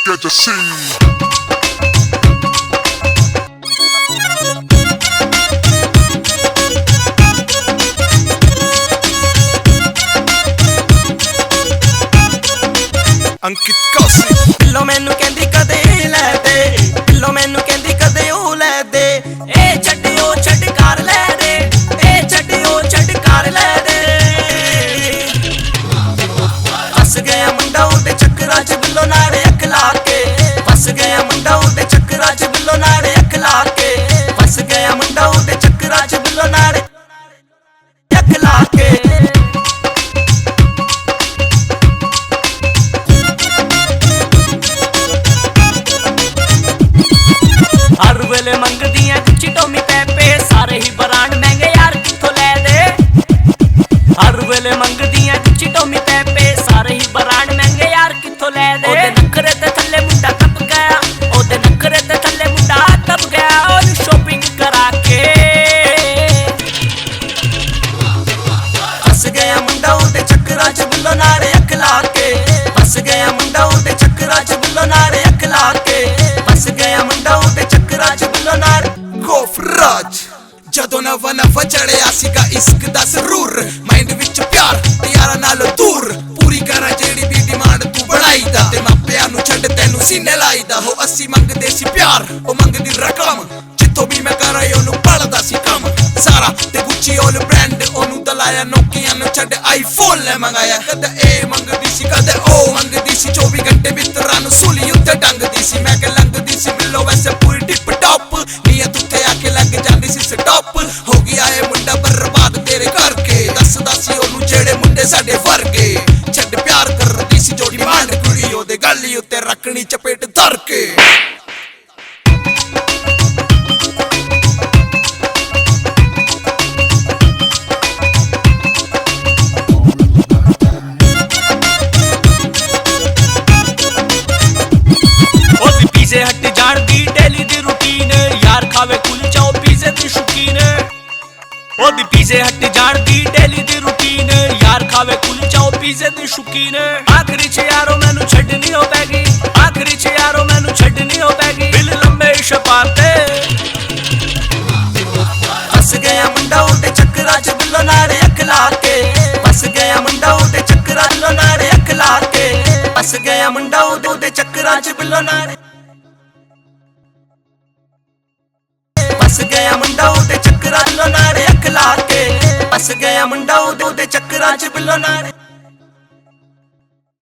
get to sing. Ankit Kaushik pillow मैनू कहंदी कदे लै दे, पिल्लो मैनू कहंदी कदे ओ लै दे, ए छड्डियो छड्ड कार लै दे, ए छड्डियो छड्ड कार लै दे। फस गया मुंडा उदे चक्करां च बिल्लो नाल अख ला के, फस गया मुंडा उदे चक्करां च बिल्लो नाल अख ला के, फस गया मुंडा उदे चक्करां च बिल्लो नाल अख ला के। हर वेले मंगदियां गुच्ची टोमी पैपे, सारे ही ब्रांड महंगे यार कित्थों लै दे। हर वेले मंगदियां गुच्ची टोमी पैपे, सारे ही ब्रांड महंगे यार कित्थों लै दे। ओदे नखरे ते थल्ले मुंडा तप गया, ओदे नखरे ते थल्ले मुंडा तप गया, और शॉपिंग करा के फस गया मुंडा उदे चक्करां च बिल्लो नाल अख ला के, फस गया मुंडा उदे चक्करां च बिल्लो नाल अख ला के, फस गया मुंडा उदे चक्करां च बिल्लो नाल। गोफराज जदों नवा नवा चढ़िया सीगा इश्क दा सरूर, माइंड विच प्यार ते यारां नालों दूर, पूरी करा जेड़ी भी डिमांड तू बनाई दा, ते मापियां नू छड्ड तैनू सीने लाई दा। हो अस्सी मंगदे सी प्यार, ओ मंगदी रकम, जिथों भी मैं करा ओनू पढ़दा सी कम। सारा ते गुच्ची ओल ब्रांड ओनू दलाया, नोकिया नू छड्ड आईफोन ले मंगाया। कदे ए मंगदी सी कदे ओ मंगदी सी, 24 घंटे मित्तरां नू सूली उत्ते टंगदी सी। मैं के लंगदी सी बिल्लो वैसे पूरी टिप टॉप, नीयत उत्ते आके लग जांदी सी स्टॉप। हो गया है मुंडा बर्बाद तेरे करके, दसदा सी ओनू जेड़े मुंडे साडे वर्गे। छड्ड प्यार करदी सी जो डिमांड, कुड़ी ओदे गली उत्ते रखनी चपेट धर के। पीछे हट जान दी डेली दी रूटीन, यार खावे कुलचा ओ पीछे दी शौकीन। ओदी पीछे हट जान दी डेली दी रूटीन, यार खावे कुलचा ओ पीछे दी शौकीन। आखिरी च यारो मैनू छड्डनी हो पैगी, आखिरी च यारो मैनू छड्डनी हो पैगी, बिल लंबे छपाते। फस गया मुंडा उदे चक्करां च बिल्लो नाल अख ला के, फस गया मुंडा उदे चक्करां च बिल्लो नाल अख ला के, फस गया मुंडा उदे चक्करां च बिल्लो नाल। फस गया मुंडा उदे चक्करां च बिल्लो नाल अख ला के, फस गया मुंडा उदे चक्करां च बिल्लो नाल।